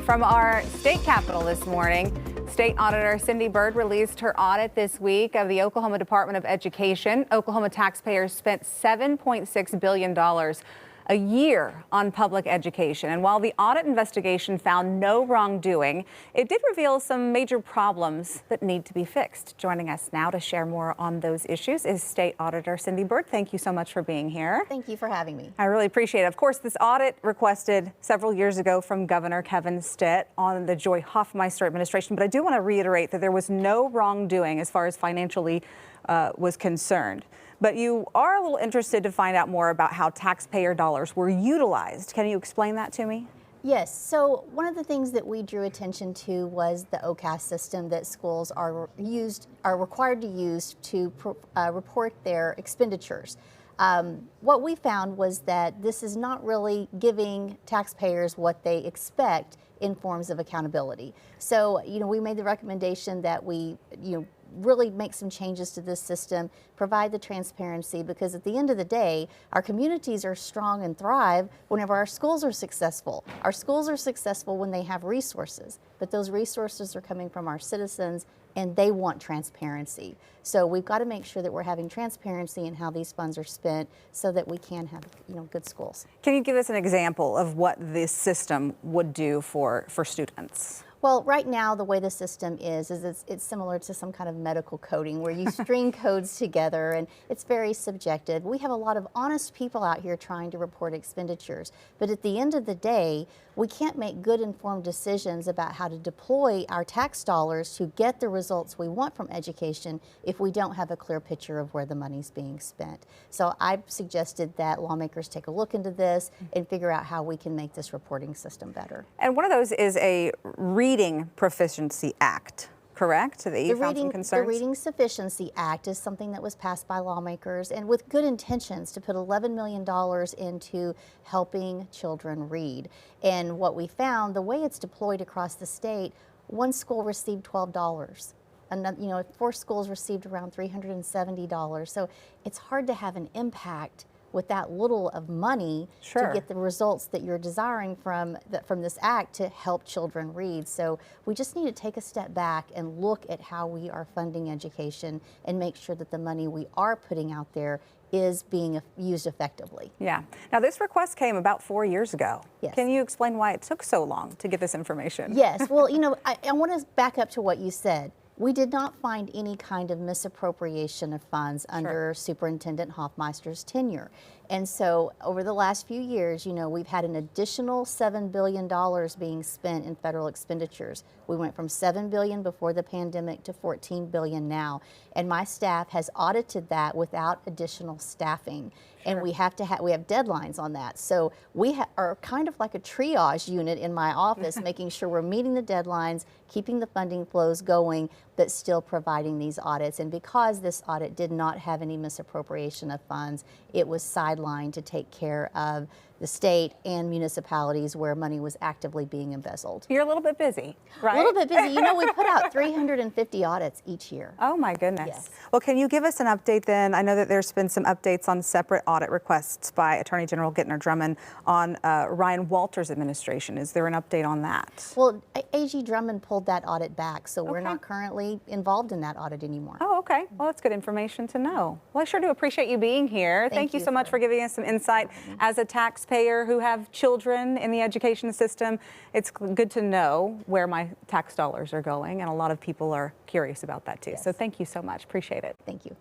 From our state capitol this morning, State Auditor Cindy Byrd released her audit this week of the Oklahoma Department of Education. Oklahoma taxpayers spent $7.6 billion a year on public education. And while the audit investigation found no wrongdoing, it did reveal some major problems that need to be fixed. Joining us now to share more on those issues is State Auditor Cindy Byrd. Thank you so much for being here. Thank you for having me. I really appreciate it. Of course, this audit requested several years ago from Governor Kevin Stitt on the Joy Hoffmeister administration, but I do want to reiterate that there was no wrongdoing as far as financially was concerned. But you are a little interested to find out more about how taxpayer dollars were utilized. Can you explain that to me? Yes, so one of the things that we drew attention to was the OCAS system that schools are required to use to report their expenditures. What we found was that this is not really giving taxpayers what they expect in forms of accountability. So, we made the recommendation that we, really make some changes to this system, provide the transparency, because at the end of the day, our communities are strong and thrive whenever our schools are successful. Our schools are successful when they have resources, but those resources are coming from our citizens and they want transparency. So we've got to make sure that we're having transparency in how these funds are spent so that we can have, good schools. Can you give us an example of what this system would do for students? Well, right now, the way the system is it's similar to some kind of medical coding where you string codes together and it's very subjective. We have a lot of honest people out here trying to report expenditures, but at the end of the day, we can't make good informed decisions about how to deploy our tax dollars to get the results we want from education if we don't have a clear picture of where the money's being spent. So I've suggested that lawmakers take a look into this and figure out how we can make this reporting system better. And one of those is a Reading Proficiency Act, correct? That you found some concerns? The Reading Sufficiency Act is something that was passed by lawmakers and with good intentions to put $11 million into helping children read. And what we found, the way it's deployed across the state, one school received $12. Another, 4 schools received around $370. So it's hard to have an impact with that little of money to get the results that you're desiring from this act to help children read. So we just need to take a step back and look at how we are funding education and make sure that the money we are putting out there is being used effectively. Yeah. Now, this request came about 4 years ago. Yes. Can you explain why it took so long to get this information? Yes. Well, I want to back up to what you said. We did not find any kind of misappropriation of funds under Superintendent Hoffmeister's tenure. And so over the last few years, we've had an additional $7 billion being spent in federal expenditures. We went from $7 billion before the pandemic to $14 billion now. And my staff has audited that without additional staffing. And we have deadlines on that. So we are kind of like a triage unit in my office, making sure we're meeting the deadlines, keeping the funding flows going, but still providing these audits. And because this audit did not have any misappropriation of funds, it was sidelined to take care of the state and municipalities where money was actively being embezzled. You're a little bit busy, right? A little bit busy. We put out 350 audits each year. Oh my goodness. Yes. Well, can you give us an update then? I know that there's been some updates on separate audit requests by Attorney General Gentner Drummond on Ryan Walters' administration. Is there an update on that? Well, AG Drummond pulled that audit back, so we're not currently involved in that audit anymore. Oh, okay. Well, that's good information to know. Well, I sure do appreciate you being here. Thank you so much for giving us some insight. As a taxpayer who have children in the education system, it's good to know where my tax dollars are going, and a lot of people are curious about that too. So thank you so much. Appreciate it. Thank you.